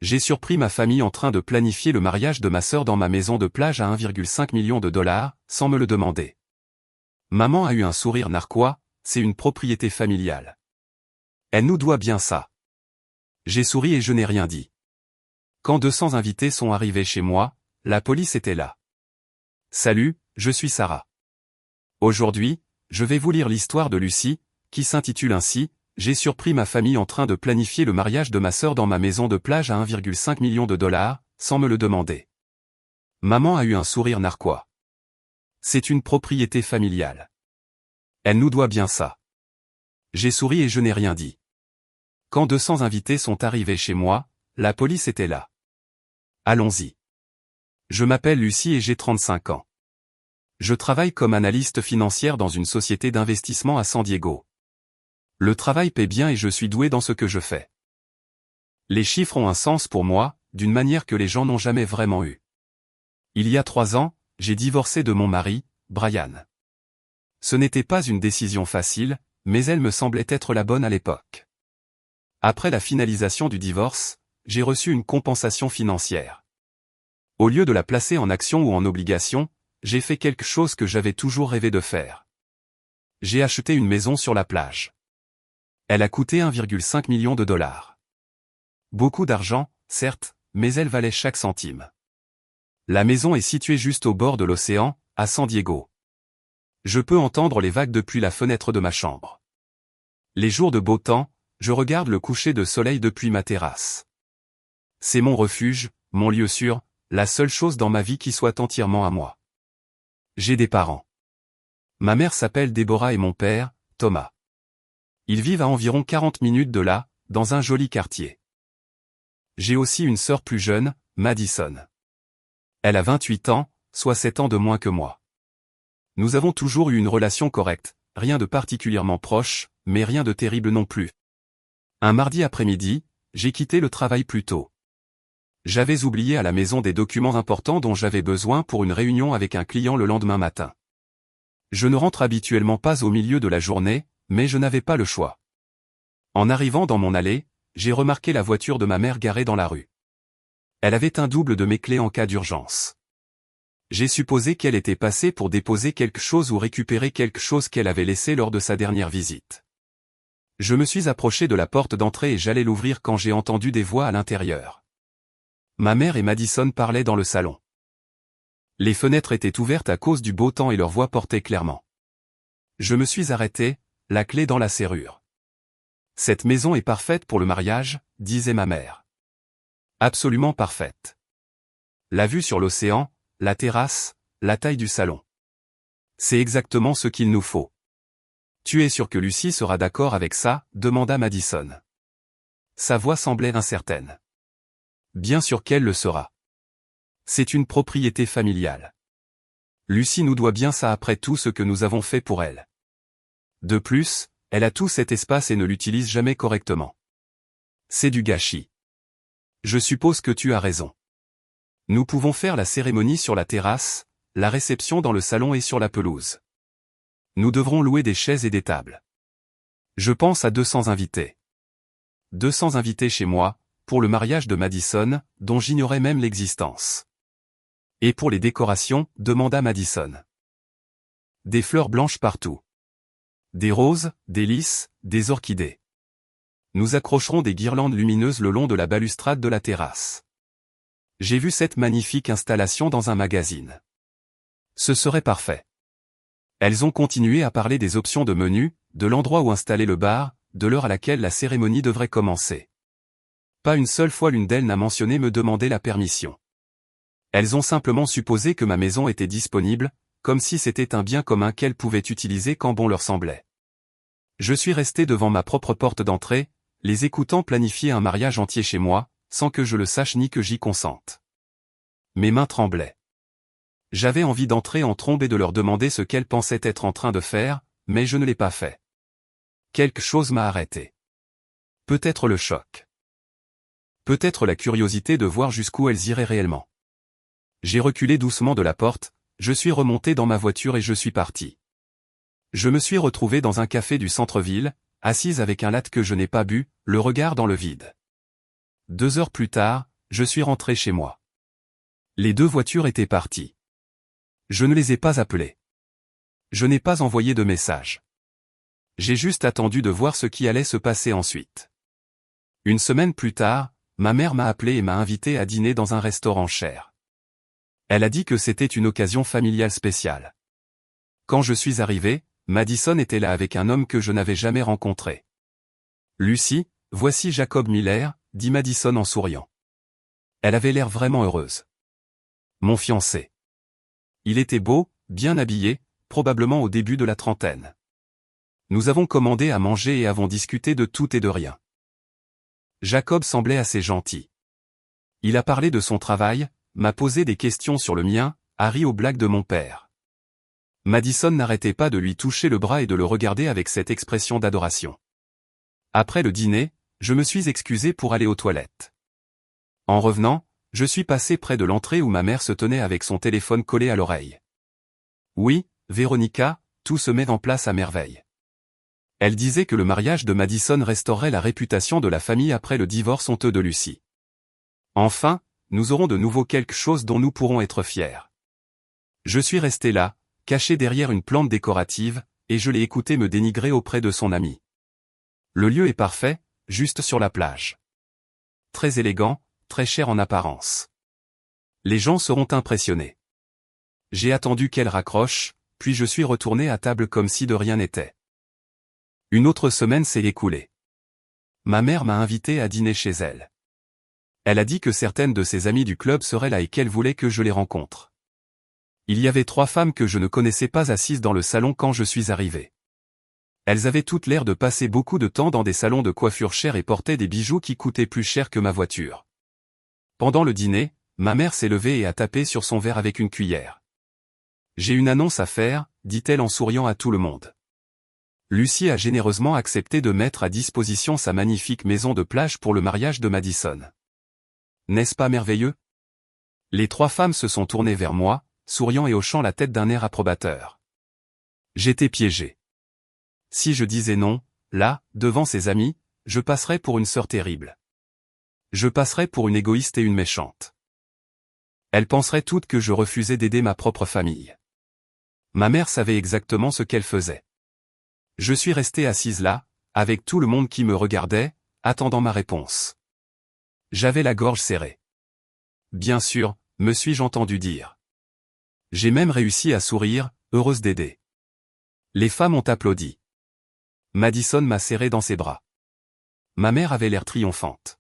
J'ai surpris ma famille en train de planifier le mariage de ma sœur dans ma maison de plage à 1,5 million de dollars, sans me le demander. Maman a eu un sourire narquois, c'est une propriété familiale. Elle nous doit bien ça. J'ai souri et je n'ai rien dit. Quand 200 invités sont arrivés chez moi, la police était là. Salut, je suis Sarah. Aujourd'hui, je vais vous lire l'histoire de Lucie, qui s'intitule ainsi « J'ai surpris ma famille en train de planifier le mariage de ma sœur dans ma maison de plage à 1,5 million de dollars, sans me le demander. » Maman a eu un sourire narquois. C'est une propriété familiale. Elle nous doit bien ça. J'ai souri et je n'ai rien dit. Quand 200 invités sont arrivés chez moi, la police était là. Allons-y. Je m'appelle Lucie et j'ai 35 ans. Je travaille comme analyste financière dans une société d'investissement à San Diego. Le travail paie bien et je suis doué dans ce que je fais. Les chiffres ont un sens pour moi, d'une manière que les gens n'ont jamais vraiment eu. Il y a 3 ans, j'ai divorcé de mon mari, Brian. Ce n'était pas une décision facile, mais elle me semblait être la bonne à l'époque. Après la finalisation du divorce, j'ai reçu une compensation financière. Au lieu de la placer en action ou en obligation, j'ai fait quelque chose que j'avais toujours rêvé de faire. J'ai acheté une maison sur la plage. Elle a coûté 1,5 million de dollars. Beaucoup d'argent, certes, mais elle valait chaque centime. La maison est située juste au bord de l'océan, à San Diego. Je peux entendre les vagues depuis la fenêtre de ma chambre. Les jours de beau temps, je regarde le coucher de soleil depuis ma terrasse. C'est mon refuge, mon lieu sûr, la seule chose dans ma vie qui soit entièrement à moi. J'ai des parents. Ma mère s'appelle Déborah et mon père, Thomas. Ils vivent à environ 40 minutes de là, dans un joli quartier. J'ai aussi une sœur plus jeune, Madison. Elle a 28 ans, soit 7 ans de moins que moi. Nous avons toujours eu une relation correcte, rien de particulièrement proche, mais rien de terrible non plus. Un mardi après-midi, j'ai quitté le travail plus tôt. J'avais oublié à la maison des documents importants dont j'avais besoin pour une réunion avec un client le lendemain matin. Je ne rentre habituellement pas au milieu de la journée, mais je n'avais pas le choix. En arrivant dans mon allée, j'ai remarqué la voiture de ma mère garée dans la rue. Elle avait un double de mes clés en cas d'urgence. J'ai supposé qu'elle était passée pour déposer quelque chose ou récupérer quelque chose qu'elle avait laissé lors de sa dernière visite. Je me suis approché de la porte d'entrée et j'allais l'ouvrir quand j'ai entendu des voix à l'intérieur. Ma mère et Madison parlaient dans le salon. Les fenêtres étaient ouvertes à cause du beau temps et leurs voix portaient clairement. Je me suis arrêté, la clé dans la serrure. Cette maison est parfaite pour le mariage, disait ma mère. Absolument parfaite. La vue sur l'océan, la terrasse, la taille du salon. C'est exactement ce qu'il nous faut. Tu es sûr que Lucie sera d'accord avec ça, demanda Madison. Sa voix semblait incertaine. Bien sûr qu'elle le sera. C'est une propriété familiale. Lucie nous doit bien ça après tout ce que nous avons fait pour elle. De plus, elle a tout cet espace et ne l'utilise jamais correctement. C'est du gâchis. Je suppose que tu as raison. Nous pouvons faire la cérémonie sur la terrasse, la réception dans le salon et sur la pelouse. Nous devrons louer des chaises et des tables. Je pense à 200 invités. 200 invités chez moi, pour le mariage de Madison, dont j'ignorais même l'existence. Et pour les décorations, demanda Madison. Des fleurs blanches partout. Des roses, des lys, des orchidées. Nous accrocherons des guirlandes lumineuses le long de la balustrade de la terrasse. J'ai vu cette magnifique installation dans un magazine. Ce serait parfait. Elles ont continué à parler des options de menu, de l'endroit où installer le bar, de l'heure à laquelle la cérémonie devrait commencer. Pas une seule fois l'une d'elles n'a mentionné me demander la permission. Elles ont simplement supposé que ma maison était disponible, comme si c'était un bien commun qu'elles pouvaient utiliser quand bon leur semblait. Je suis resté devant ma propre porte d'entrée, les écoutant planifier un mariage entier chez moi, sans que je le sache ni que j'y consente. Mes mains tremblaient. J'avais envie d'entrer en trombe et de leur demander ce qu'elles pensaient être en train de faire, mais je ne l'ai pas fait. Quelque chose m'a arrêté. Peut-être le choc. Peut-être la curiosité de voir jusqu'où elles iraient réellement. J'ai reculé doucement de la porte, je suis remonté dans ma voiture et je suis parti. Je me suis retrouvé dans un café du centre-ville, assise avec un latte que je n'ai pas bu, le regard dans le vide. 2 heures plus tard, je suis rentré chez moi. Les 2 voitures étaient parties. Je ne les ai pas appelées. Je n'ai pas envoyé de message. J'ai juste attendu de voir ce qui allait se passer ensuite. Une semaine plus tard, ma mère m'a appelé et m'a invité à dîner dans un restaurant cher. Elle a dit que c'était une occasion familiale spéciale. Quand je suis arrivé, Madison était là avec un homme que je n'avais jamais rencontré. Lucie, voici Jacob Miller, dit Madison en souriant. Elle avait l'air vraiment heureuse. Mon fiancé. Il était beau, bien habillé, probablement au début de la trentaine. Nous avons commandé à manger et avons discuté de tout et de rien. Jacob semblait assez gentil. Il a parlé de son travail, m'a posé des questions sur le mien, a ri aux blagues de mon père. Madison n'arrêtait pas de lui toucher le bras et de le regarder avec cette expression d'adoration. Après le dîner, je me suis excusé pour aller aux toilettes. En revenant, je suis passé près de l'entrée où ma mère se tenait avec son téléphone collé à l'oreille. Oui, Véronica, tout se met en place à merveille. Elle disait que le mariage de Madison restaurerait la réputation de la famille après le divorce honteux de Lucie. Enfin, nous aurons de nouveau quelque chose dont nous pourrons être fiers. Je suis resté là, caché derrière une plante décorative, et je l'ai écouté me dénigrer auprès de son ami. Le lieu est parfait, juste sur la plage. Très élégant, très cher en apparence. Les gens seront impressionnés. J'ai attendu qu'elle raccroche, puis je suis retourné à table comme si de rien n'était. Une autre semaine s'est écoulée. Ma mère m'a invité à dîner chez elle. Elle a dit que certaines de ses amies du club seraient là et qu'elle voulait que je les rencontre. Il y avait 3 femmes que je ne connaissais pas assises dans le salon quand je suis arrivé. Elles avaient toutes l'air de passer beaucoup de temps dans des salons de coiffure chers et portaient des bijoux qui coûtaient plus cher que ma voiture. Pendant le dîner, ma mère s'est levée et a tapé sur son verre avec une cuillère. J'ai une annonce à faire, dit-elle en souriant à tout le monde. Lucie a généreusement accepté de mettre à disposition sa magnifique maison de plage pour le mariage de Madison. N'est-ce pas merveilleux? Les 3 femmes se sont tournées vers moi, souriant et hochant la tête d'un air approbateur. J'étais piégé. Si je disais non, là, devant ses amis, je passerais pour une sœur terrible. Je passerais pour une égoïste et une méchante. Elles penseraient toutes que je refusais d'aider ma propre famille. Ma mère savait exactement ce qu'elle faisait. Je suis resté assise là, avec tout le monde qui me regardait, attendant ma réponse. J'avais la gorge serrée. Bien sûr, me suis-je entendu dire. J'ai même réussi à sourire, heureuse d'aider. Les femmes ont applaudi. Madison m'a serré dans ses bras. Ma mère avait l'air triomphante.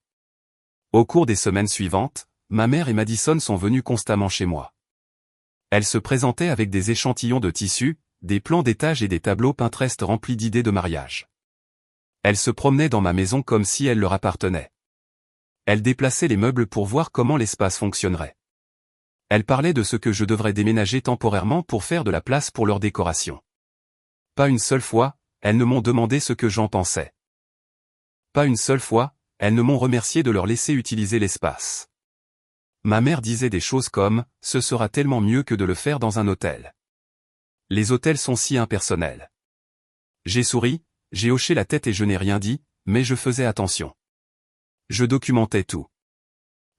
Au cours des semaines suivantes, ma mère et Madison sont venues constamment chez moi. Elles se présentaient avec des échantillons de tissus, des plans d'étage et des tableaux Pinterest remplis d'idées de mariage. Elles se promenaient dans ma maison comme si elle leur appartenait. Elles déplaçaient les meubles pour voir comment l'espace fonctionnerait. Elles parlaient de ce que je devrais déménager temporairement pour faire de la place pour leur décoration. Pas une seule fois, elles ne m'ont demandé ce que j'en pensais. Pas une seule fois, elles ne m'ont remercié de leur laisser utiliser l'espace. Ma mère disait des choses comme « ce sera tellement mieux que de le faire dans un hôtel ». Les hôtels sont si impersonnels. J'ai souri, j'ai hoché la tête et je n'ai rien dit, mais je faisais attention. Je documentais tout.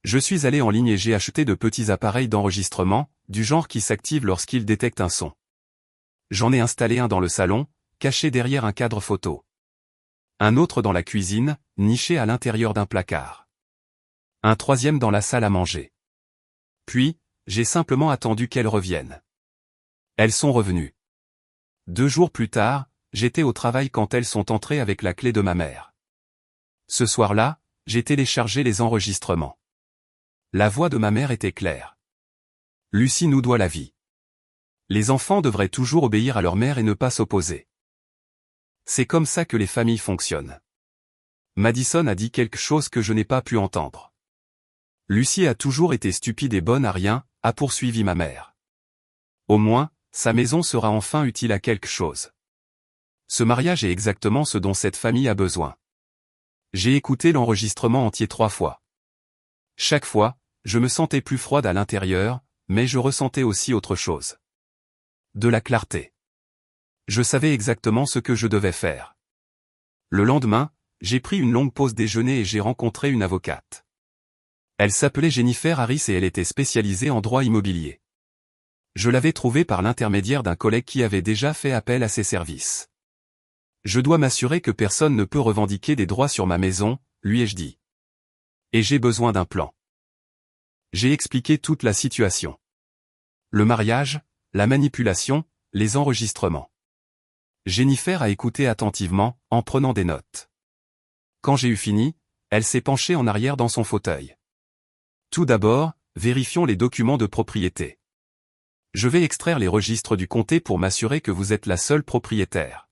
Je suis allé en ligne et j'ai acheté de petits appareils d'enregistrement, du genre qui s'activent lorsqu'ils détectent un son. J'en ai installé un dans le salon, caché derrière un cadre photo. Un autre dans la cuisine, niché à l'intérieur d'un placard. Un 3e dans la salle à manger. Puis, j'ai simplement attendu qu'elles reviennent. Elles sont revenues. 2 jours plus tard, j'étais au travail quand elles sont entrées avec la clé de ma mère. Ce soir-là, j'ai téléchargé les enregistrements. La voix de ma mère était claire. Lucie nous doit la vie. Les enfants devraient toujours obéir à leur mère et ne pas s'opposer. C'est comme ça que les familles fonctionnent. Madison a dit quelque chose que je n'ai pas pu entendre. Lucie a toujours été stupide et bonne à rien, a poursuivi ma mère. Au moins, sa maison sera enfin utile à quelque chose. Ce mariage est exactement ce dont cette famille a besoin. J'ai écouté l'enregistrement entier 3 fois. Chaque fois, je me sentais plus froide à l'intérieur, mais je ressentais aussi autre chose. De la clarté. Je savais exactement ce que je devais faire. Le lendemain, j'ai pris une longue pause déjeuner et j'ai rencontré une avocate. Elle s'appelait Jennifer Harris et elle était spécialisée en droit immobilier. Je l'avais trouvée par l'intermédiaire d'un collègue qui avait déjà fait appel à ses services. Je dois m'assurer que personne ne peut revendiquer des droits sur ma maison, lui ai-je dit. Et j'ai besoin d'un plan. J'ai expliqué toute la situation. Le mariage, la manipulation, les enregistrements. Jennifer a écouté attentivement, en prenant des notes. Quand j'ai eu fini, elle s'est penchée en arrière dans son fauteuil. Tout d'abord, vérifions les documents de propriété. Je vais extraire les registres du comté pour m'assurer que vous êtes la seule propriétaire.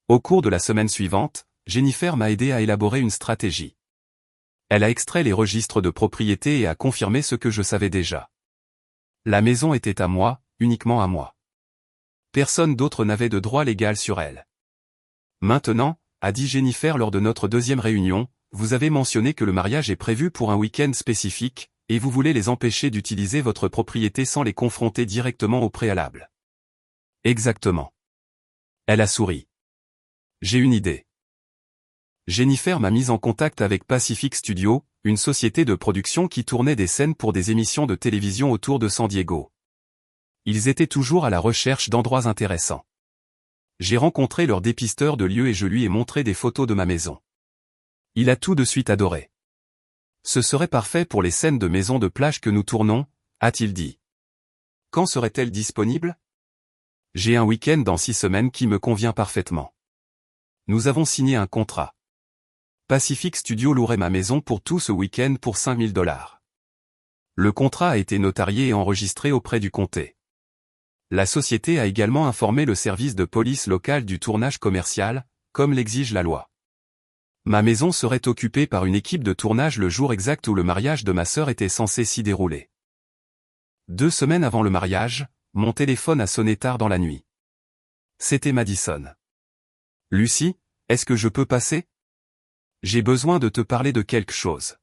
Au cours de la semaine suivante, Jennifer m'a aidé à élaborer une stratégie. Elle a extrait les registres de propriété et a confirmé ce que je savais déjà. La maison était à moi, uniquement à moi. Personne d'autre n'avait de droit légal sur elle. Maintenant, a dit Jennifer lors de notre deuxième réunion, vous avez mentionné que le mariage est prévu pour un week-end spécifique, et vous voulez les empêcher d'utiliser votre propriété sans les confronter directement au préalable. Exactement. Elle a souri. J'ai une idée. Jennifer m'a mise en contact avec Pacific Studio, une société de production qui tournait des scènes pour des émissions de télévision autour de San Diego. Ils étaient toujours à la recherche d'endroits intéressants. J'ai rencontré leur dépisteur de lieux et je lui ai montré des photos de ma maison. Il a tout de suite adoré. Ce serait parfait pour les scènes de maisons de plage que nous tournons, a-t-il dit. Quand serait-elle disponible? J'ai un week-end dans 6 semaines qui me convient parfaitement. Nous avons signé un contrat. Pacific Studio louerait ma maison pour tout ce week-end pour $5 000. Le contrat a été notarié et enregistré auprès du comté. La société a également informé le service de police local du tournage commercial, comme l'exige la loi. Ma maison serait occupée par une équipe de tournage le jour exact où le mariage de ma sœur était censé s'y dérouler. 2 semaines avant le mariage, mon téléphone a sonné tard dans la nuit. C'était Madison. Lucie, est-ce que je peux passer? J'ai besoin de te parler de quelque chose.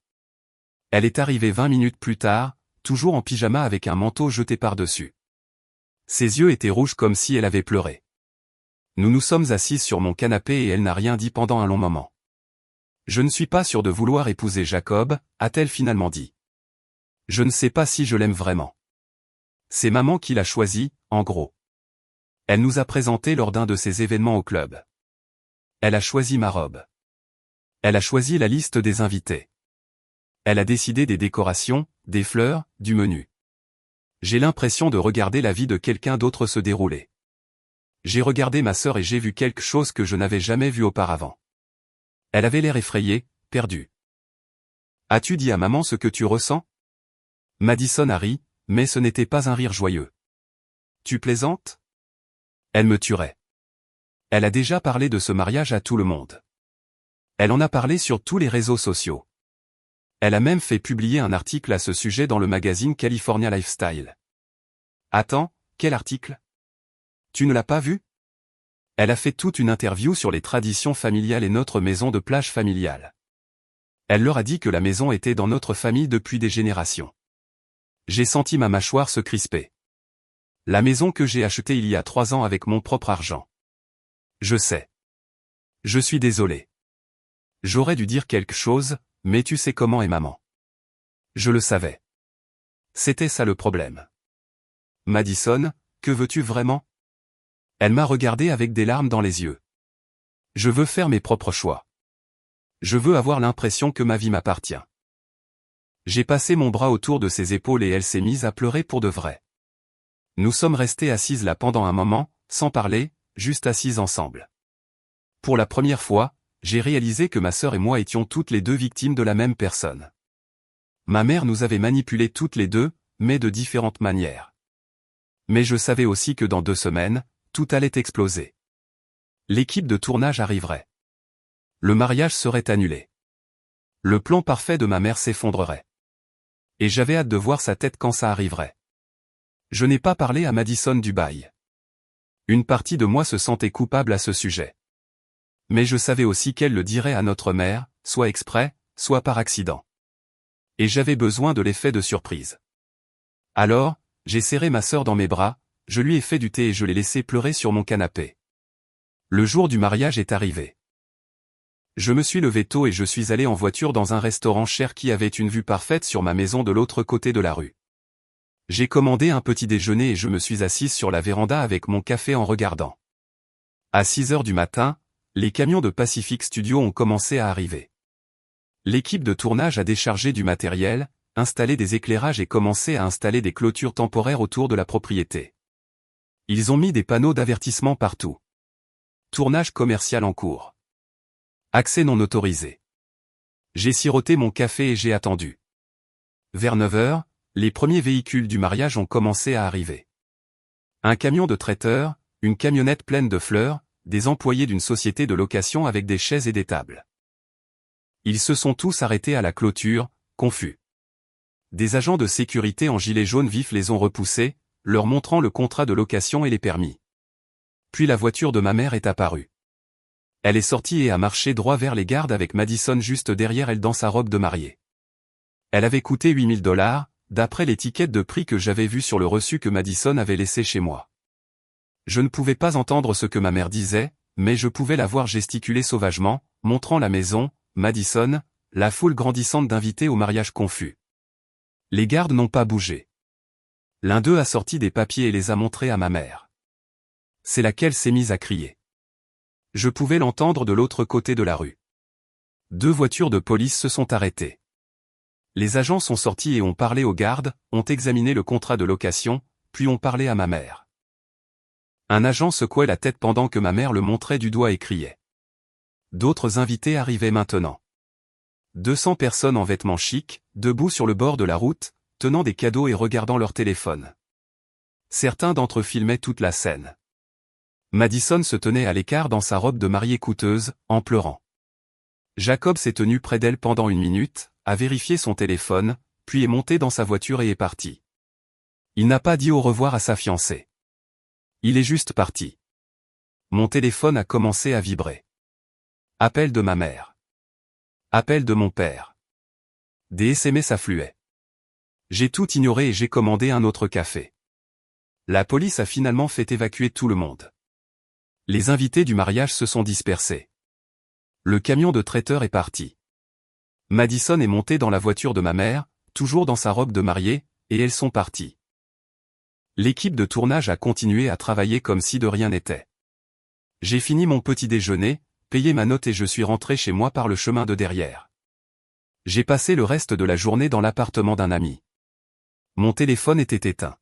Elle est arrivée 20 minutes plus tard, toujours en pyjama avec un manteau jeté par-dessus. Ses yeux étaient rouges comme si elle avait pleuré. Nous nous sommes assises sur mon canapé et elle n'a rien dit pendant un long moment. Je ne suis pas sûre de vouloir épouser Jacob, a-t-elle finalement dit. Je ne sais pas si je l'aime vraiment. C'est maman qui l'a choisi, en gros. Elle nous a présenté lors d'un de ses événements au club. Elle a choisi ma robe. Elle a choisi la liste des invités. Elle a décidé des décorations, des fleurs, du menu. J'ai l'impression de regarder la vie de quelqu'un d'autre se dérouler. J'ai regardé ma sœur et j'ai vu quelque chose que je n'avais jamais vu auparavant. Elle avait l'air effrayée, perdue. As-tu dit à maman ce que tu ressens? Madison a ri, mais ce n'était pas un rire joyeux. Tu plaisantes? Elle me tuerait. Elle a déjà parlé de ce mariage à tout le monde. Elle en a parlé sur tous les réseaux sociaux. Elle a même fait publier un article à ce sujet dans le magazine California Lifestyle. Attends, quel article? Tu ne l'as pas vu? Elle a fait toute une interview sur les traditions familiales et notre maison de plage familiale. Elle leur a dit que la maison était dans notre famille depuis des générations. J'ai senti ma mâchoire se crisper. La maison que j'ai achetée il y a 3 ans avec mon propre argent. Je sais. Je suis désolé. J'aurais dû dire quelque chose, mais tu sais comment est maman. Je le savais. C'était ça le problème. Madison, que veux-tu vraiment? Elle m'a regardé avec des larmes dans les yeux. Je veux faire mes propres choix. Je veux avoir l'impression que ma vie m'appartient. J'ai passé mon bras autour de ses épaules et elle s'est mise à pleurer pour de vrai. Nous sommes restés assises là pendant un moment, sans parler, juste assises ensemble. Pour la première fois, j'ai réalisé que ma sœur et moi étions toutes les deux victimes de la même personne. Ma mère nous avait manipulés toutes les deux, mais de différentes manières. Mais je savais aussi que dans 2 semaines, tout allait exploser. L'équipe de tournage arriverait. Le mariage serait annulé. Le plan parfait de ma mère s'effondrerait. Et j'avais hâte de voir sa tête quand ça arriverait. Je n'ai pas parlé à Madison du bail. Une partie de moi se sentait coupable à ce sujet. Mais je savais aussi qu'elle le dirait à notre mère, soit exprès, soit par accident. Et j'avais besoin de l'effet de surprise. Alors, j'ai serré ma sœur dans mes bras, je lui ai fait du thé et je l'ai laissée pleurer sur mon canapé. Le jour du mariage est arrivé. Je me suis levé tôt et je suis allé en voiture dans un restaurant cher qui avait une vue parfaite sur ma maison de l'autre côté de la rue. J'ai commandé un petit déjeuner et je me suis assise sur la véranda avec mon café en regardant. À 6 heures du matin, les camions de Pacific Studio ont commencé à arriver. L'équipe de tournage a déchargé du matériel, installé des éclairages et commencé à installer des clôtures temporaires autour de la propriété. Ils ont mis des panneaux d'avertissement partout. Tournage commercial en cours. Accès non autorisé. J'ai siroté mon café et j'ai attendu. Vers 9 heures, les premiers véhicules du mariage ont commencé à arriver. Un camion de traiteur, une camionnette pleine de fleurs, des employés d'une société de location avec des chaises et des tables. Ils se sont tous arrêtés à la clôture, confus. Des agents de sécurité en gilet jaune vif les ont repoussés, leur montrant le contrat de location et les permis. Puis la voiture de ma mère est apparue. Elle est sortie et a marché droit vers les gardes avec Madison juste derrière elle dans sa robe de mariée. Elle avait coûté 8 000 $, d'après l'étiquette de prix que j'avais vue sur le reçu que Madison avait laissé chez moi. Je ne pouvais pas entendre ce que ma mère disait, mais je pouvais la voir gesticuler sauvagement, montrant la maison, Madison, la foule grandissante d'invités au mariage confus. Les gardes n'ont pas bougé. L'un d'eux a sorti des papiers et les a montrés à ma mère. C'est laquelle s'est mise à crier. Je pouvais l'entendre de l'autre côté de la rue. 2 voitures de police se sont arrêtées. Les agents sont sortis et ont parlé aux gardes, ont examiné le contrat de location, puis ont parlé à ma mère. Un agent secouait la tête pendant que ma mère le montrait du doigt et criait. D'autres invités arrivaient maintenant. 200 personnes en vêtements chics, debout sur le bord de la route, tenant des cadeaux et regardant leur téléphone. Certains d'entre eux filmaient toute la scène. Madison se tenait à l'écart dans sa robe de mariée coûteuse, en pleurant. Jacob s'est tenu près d'elle pendant 1 minute, a vérifié son téléphone, puis est monté dans sa voiture et est parti. Il n'a pas dit au revoir à sa fiancée. Il est juste parti. Mon téléphone a commencé à vibrer. Appel de ma mère. Appel de mon père. Des SMS affluaient. J'ai tout ignoré et j'ai commandé un autre café. La police a finalement fait évacuer tout le monde. Les invités du mariage se sont dispersés. Le camion de traiteur est parti. Madison est montée dans la voiture de ma mère, toujours dans sa robe de mariée, et elles sont parties. L'équipe de tournage a continué à travailler comme si de rien n'était. J'ai fini mon petit déjeuner, payé ma note et je suis rentré chez moi par le chemin de derrière. J'ai passé le reste de la journée dans l'appartement d'un ami. Mon téléphone était éteint.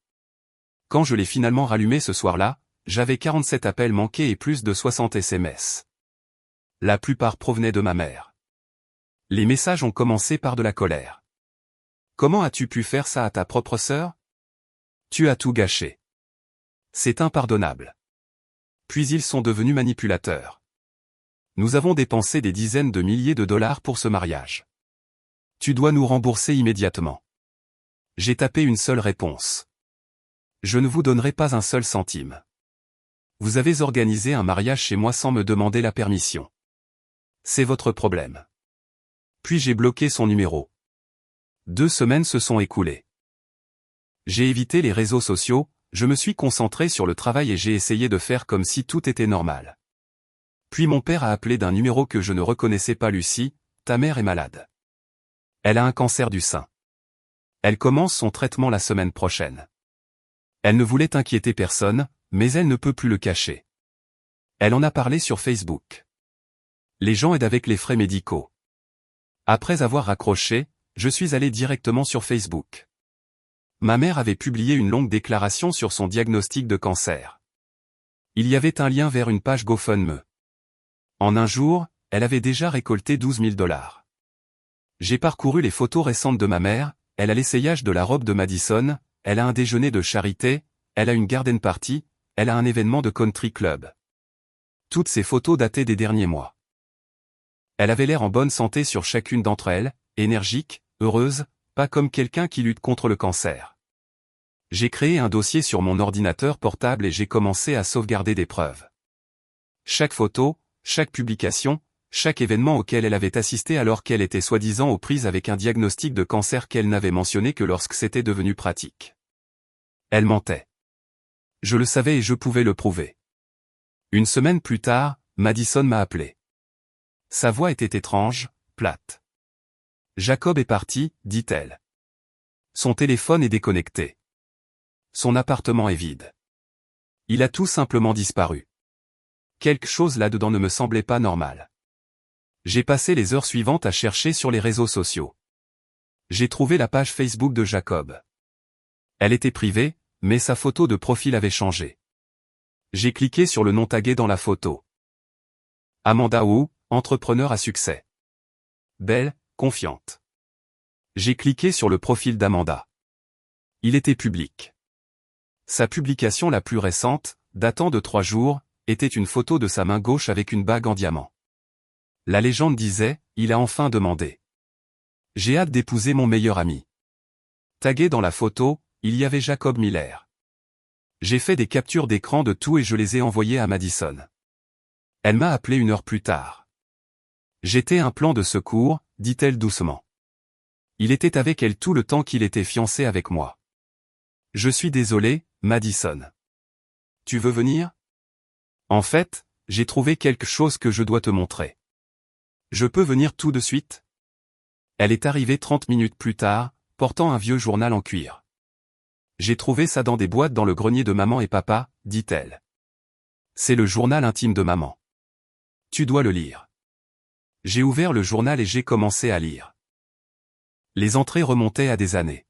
Quand je l'ai finalement rallumé ce soir-là, j'avais 47 appels manqués et plus de 60 SMS. La plupart provenaient de ma mère. Les messages ont commencé par de la colère. Comment as-tu pu faire ça à ta propre sœur? Tu as tout gâché. C'est impardonnable. Puis ils sont devenus manipulateurs. Nous avons dépensé des dizaines de milliers de dollars pour ce mariage. Tu dois nous rembourser immédiatement. J'ai tapé une seule réponse. Je ne vous donnerai pas un seul centime. Vous avez organisé un mariage chez moi sans me demander la permission. C'est votre problème. Puis j'ai bloqué son numéro. 2 semaines se sont écoulées. J'ai évité les réseaux sociaux, je me suis concentré sur le travail et j'ai essayé de faire comme si tout était normal. Puis mon père a appelé d'un numéro que je ne reconnaissais pas. Lucie, ta mère est malade. Elle a un cancer du sein. Elle commence son traitement la semaine prochaine. Elle ne voulait inquiéter personne, mais elle ne peut plus le cacher. Elle en a parlé sur Facebook. Les gens aident avec les frais médicaux. Après avoir raccroché, je suis allé directement sur Facebook. Ma mère avait publié une longue déclaration sur son diagnostic de cancer. Il y avait un lien vers une page GoFundMe. En un jour, elle avait déjà récolté 12 000 $. J'ai parcouru les photos récentes de ma mère, elle a l'essayage de la robe de Madison, elle a un déjeuner de charité, elle a une garden party, elle a un événement de country club. Toutes ces photos dataient des derniers mois. Elle avait l'air en bonne santé sur chacune d'entre elles, énergique, heureuse, pas comme quelqu'un qui lutte contre le cancer. J'ai créé un dossier sur mon ordinateur portable et j'ai commencé à sauvegarder des preuves. Chaque photo, chaque publication, chaque événement auquel elle avait assisté alors qu'elle était soi-disant aux prises avec un diagnostic de cancer qu'elle n'avait mentionné que lorsque c'était devenu pratique. Elle mentait. Je le savais et je pouvais le prouver. 1 semaine plus tard, Madison m'a appelé. Sa voix était étrange, plate. Jacob est parti, dit-elle. Son téléphone est déconnecté. Son appartement est vide. Il a tout simplement disparu. Quelque chose là-dedans ne me semblait pas normal. J'ai passé les heures suivantes à chercher sur les réseaux sociaux. J'ai trouvé la page Facebook de Jacob. Elle était privée, mais sa photo de profil avait changé. J'ai cliqué sur le nom tagué dans la photo. Amanda Wu, entrepreneur à succès. Belle, confiante. J'ai cliqué sur le profil d'Amanda. Il était public. Sa publication la plus récente, datant de 3 jours, était une photo de sa main gauche avec une bague en diamant. La légende disait, il a enfin demandé. J'ai hâte d'épouser mon meilleur ami. Tagué dans la photo, il y avait Jacob Miller. J'ai fait des captures d'écran de tout et je les ai envoyées à Madison. Elle m'a appelé 1 heure plus tard. J'étais un plan de secours, dit-elle doucement. Il était avec elle tout le temps qu'il était fiancé avec moi. Je suis désolé, Madison. Tu veux venir? En fait, j'ai trouvé quelque chose que je dois te montrer. Je peux venir tout de suite? Elle est arrivée 30 minutes plus tard, portant un vieux journal en cuir. J'ai trouvé ça dans des boîtes dans le grenier de maman et papa, dit-elle. C'est le journal intime de maman. Tu dois le lire. J'ai ouvert le journal et j'ai commencé à lire. Les entrées remontaient à des années.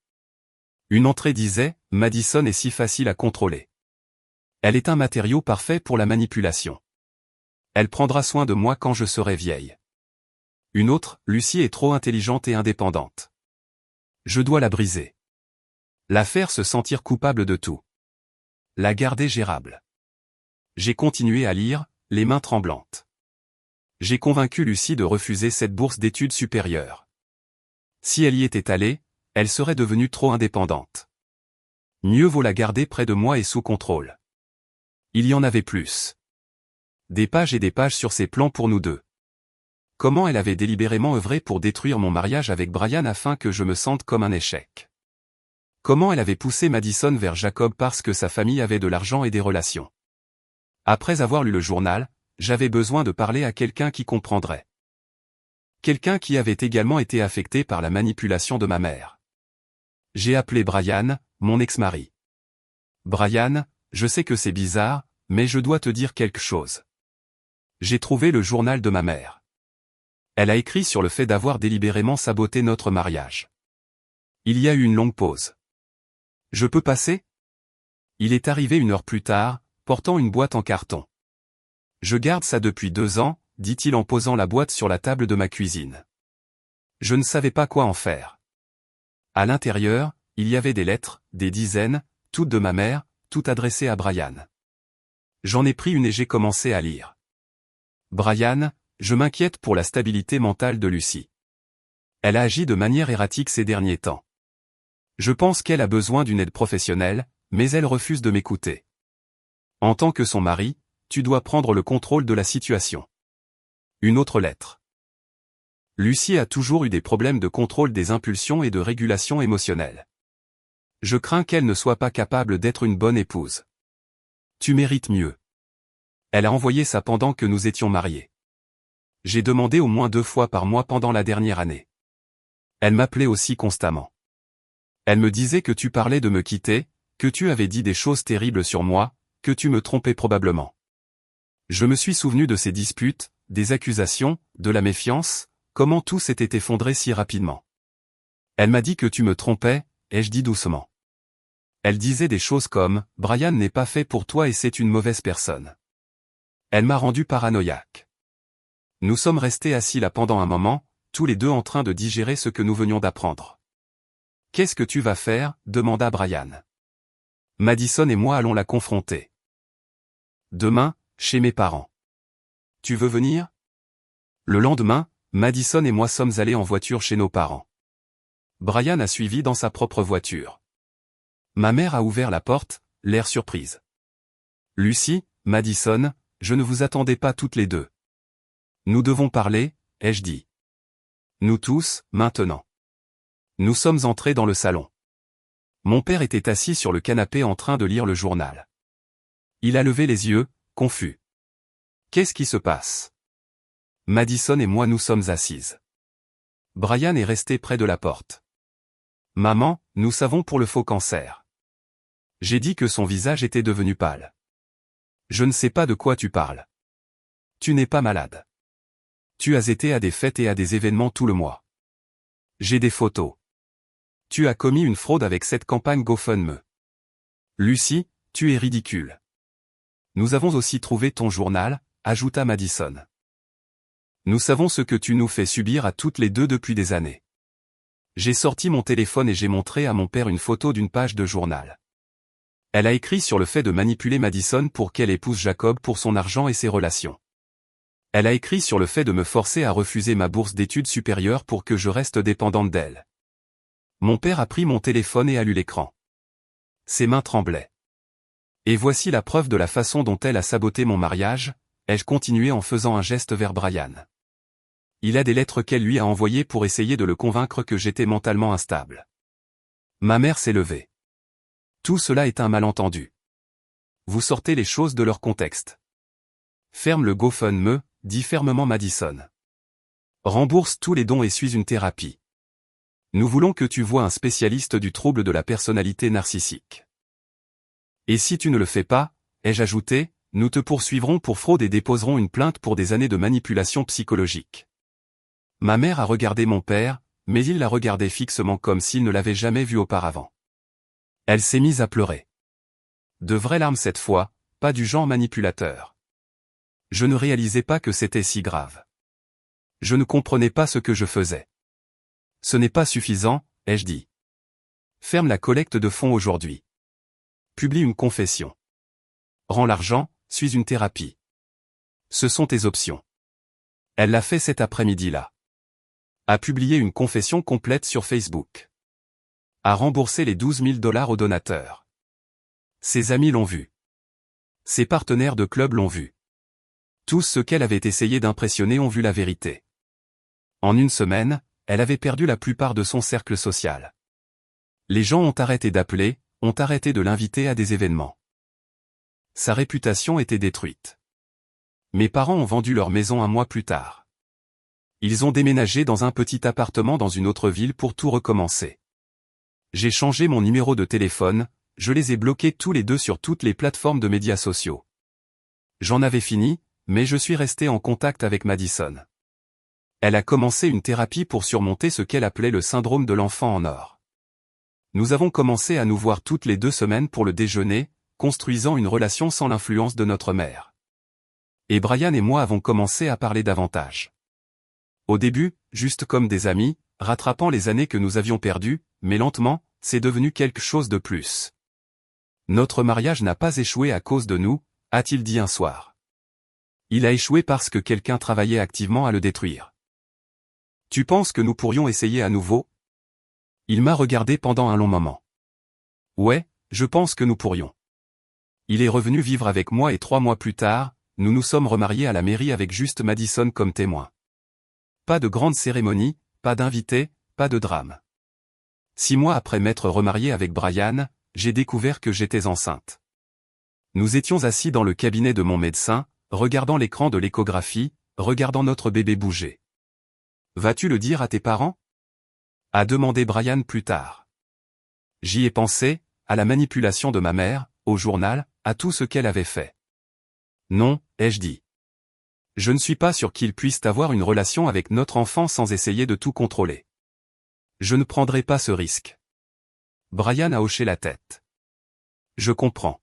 Une entrée disait, Madison est si facile à contrôler. Elle est un matériau parfait pour la manipulation. Elle prendra soin de moi quand je serai vieille. Une autre, Lucie est trop intelligente et indépendante. Je dois la briser. La faire se sentir coupable de tout. La garder gérable. J'ai continué à lire, les mains tremblantes. J'ai convaincu Lucie de refuser cette bourse d'études supérieures. Si elle y était allée, elle serait devenue trop indépendante. Mieux vaut la garder près de moi et sous contrôle. Il y en avait plus. Des pages et des pages sur ses plans pour nous deux. Comment elle avait délibérément œuvré pour détruire mon mariage avec Brian afin que je me sente comme un échec. Comment elle avait poussé Madison vers Jacob parce que sa famille avait de l'argent et des relations. Après avoir lu le journal, j'avais besoin de parler à quelqu'un qui comprendrait. Quelqu'un qui avait également été affecté par la manipulation de ma mère. J'ai appelé Brian, mon ex-mari. Brian, je sais que c'est bizarre, mais je dois te dire quelque chose. J'ai trouvé le journal de ma mère. Elle a écrit sur le fait d'avoir délibérément saboté notre mariage. Il y a eu une longue pause. Je peux passer? Il est arrivé 1 heure plus tard, portant une boîte en carton. Je garde ça depuis 2 ans, dit-il en posant la boîte sur la table de ma cuisine. Je ne savais pas quoi en faire. À l'intérieur, il y avait des lettres, des dizaines, toutes de ma mère, toutes adressées à Brian. J'en ai pris une et j'ai commencé à lire. Brian, je m'inquiète pour la stabilité mentale de Lucie. Elle a agi de manière erratique ces derniers temps. Je pense qu'elle a besoin d'une aide professionnelle, mais elle refuse de m'écouter. En tant que son mari, tu dois prendre le contrôle de la situation. Une autre lettre. Lucie a toujours eu des problèmes de contrôle des impulsions et de régulation émotionnelle. Je crains qu'elle ne soit pas capable d'être une bonne épouse. Tu mérites mieux. Elle a envoyé ça pendant que nous étions mariés. J'ai demandé au moins 2 fois par mois pendant la dernière année. Elle m'appelait aussi constamment. Elle me disait que tu parlais de me quitter, que tu avais dit des choses terribles sur moi, que tu me trompais probablement. Je me suis souvenu de ces disputes, des accusations, de la méfiance, comment tout s'était effondré si rapidement. Elle m'a dit que tu me trompais, ai-je dit doucement. Elle disait des choses comme « Brian n'est pas fait pour toi et c'est une mauvaise personne ». Elle m'a rendu paranoïaque. Nous sommes restés assis là pendant un moment, tous les deux en train de digérer ce que nous venions d'apprendre. « Qu'est-ce que tu vas faire ?» demanda Brian. Madison et moi allons la confronter. Demain, chez mes parents. Tu veux venir? Le lendemain, Madison et moi sommes allés en voiture chez nos parents. Brian a suivi dans sa propre voiture. Ma mère a ouvert la porte, l'air surprise. Lucie, Madison, je ne vous attendais pas toutes les deux. Nous devons parler, ai-je dit. Nous tous, maintenant. Nous sommes entrés dans le salon. Mon père était assis sur le canapé en train de lire le journal. Il a levé les yeux, confus. Qu'est-ce qui se passe? Madison et moi nous sommes assises. Brian est resté près de la porte. Maman, nous savons pour le faux cancer. J'ai dit que son visage était devenu pâle. Je ne sais pas de quoi tu parles. Tu n'es pas malade. Tu as été à des fêtes et à des événements tout le mois. J'ai des photos. Tu as commis une fraude avec cette campagne GoFundMe. Lucie, tu es ridicule. Nous avons aussi trouvé ton journal, ajouta Madison. Nous savons ce que tu nous fais subir à toutes les deux depuis des années. J'ai sorti mon téléphone et j'ai montré à mon père une photo d'une page de journal. Elle a écrit sur le fait de manipuler Madison pour qu'elle épouse Jacob pour son argent et ses relations. Elle a écrit sur le fait de me forcer à refuser ma bourse d'études supérieures pour que je reste dépendante d'elle. Mon père a pris mon téléphone et a lu l'écran. Ses mains tremblaient. Et voici la preuve de la façon dont elle a saboté mon mariage, ai-je continué en faisant un geste vers Brian. Il a des lettres qu'elle lui a envoyées pour essayer de le convaincre que j'étais mentalement instable. Ma mère s'est levée. Tout cela est un malentendu. Vous sortez les choses de leur contexte. Ferme le GoFundMe, dit fermement Madison. Rembourse tous les dons et suis une thérapie. Nous voulons que tu voies un spécialiste du trouble de la personnalité narcissique. Et si tu ne le fais pas, ai-je ajouté, nous te poursuivrons pour fraude et déposerons une plainte pour des années de manipulation psychologique. Ma mère a regardé mon père, mais il l'a regardé fixement comme s'il ne l'avait jamais vu auparavant. Elle s'est mise à pleurer. De vraies larmes cette fois, pas du genre manipulateur. Je ne réalisais pas que c'était si grave. Je ne comprenais pas ce que je faisais. Ce n'est pas suffisant, ai-je dit. Ferme la collecte de fonds aujourd'hui. Publie une confession. Rends l'argent, suis une thérapie. Ce sont tes options. Elle l'a fait cet après-midi-là. A publié une confession complète sur Facebook. A remboursé les 12 000 $ aux donateurs. Ses amis l'ont vu. Ses partenaires de club l'ont vu. Tous ceux qu'elle avait essayé d'impressionner ont vu la vérité. En une semaine, elle avait perdu la plupart de son cercle social. Les gens ont arrêté d'appeler, ont arrêté de l'inviter à des événements. Sa réputation était détruite. Mes parents ont vendu leur maison un mois plus tard. Ils ont déménagé dans un petit appartement dans une autre ville pour tout recommencer. J'ai changé mon numéro de téléphone, je les ai bloqués tous les deux sur toutes les plateformes de médias sociaux. J'en avais fini, mais je suis resté en contact avec Madison. Elle a commencé une thérapie pour surmonter ce qu'elle appelait le syndrome de l'enfant en or. Nous avons commencé à nous voir toutes les 2 semaines pour le déjeuner, construisant une relation sans l'influence de notre mère. Et Brian et moi avons commencé à parler davantage. Au début, juste comme des amis, rattrapant les années que nous avions perdues, mais lentement, c'est devenu quelque chose de plus. Notre mariage n'a pas échoué à cause de nous, a-t-il dit un soir. Il a échoué parce que quelqu'un travaillait activement à le détruire. Tu penses que nous pourrions essayer à nouveau? Il m'a regardé pendant un long moment. Ouais, je pense que nous pourrions. Il est revenu vivre avec moi et 3 mois plus tard, nous nous sommes remariés à la mairie avec juste Madison comme témoin. Pas de grande cérémonie, pas d'invités, pas de drame. 6 mois après m'être remarié avec Brian, j'ai découvert que j'étais enceinte. Nous étions assis dans le cabinet de mon médecin, regardant l'écran de l'échographie, regardant notre bébé bouger. Vas-tu le dire à tes parents? A demandé Brian plus tard. J'y ai pensé, à la manipulation de ma mère, au journal, à tout ce qu'elle avait fait. Non, ai-je dit. Je ne suis pas sûr qu'ils puissent avoir une relation avec notre enfant sans essayer de tout contrôler. Je ne prendrai pas ce risque. Brian a hoché la tête. Je comprends.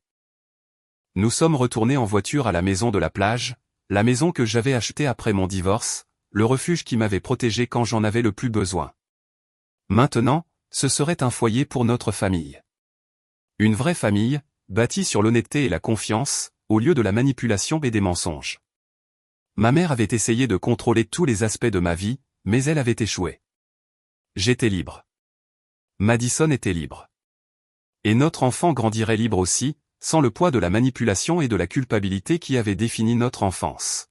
Nous sommes retournés en voiture à la maison de la plage, la maison que j'avais achetée après mon divorce, le refuge qui m'avait protégé quand j'en avais le plus besoin. Maintenant, ce serait un foyer pour notre famille. Une vraie famille, bâtie sur l'honnêteté et la confiance, au lieu de la manipulation et des mensonges. Ma mère avait essayé de contrôler tous les aspects de ma vie, mais elle avait échoué. J'étais libre. Madison était libre. Et notre enfant grandirait libre aussi, sans le poids de la manipulation et de la culpabilité qui avaient défini notre enfance.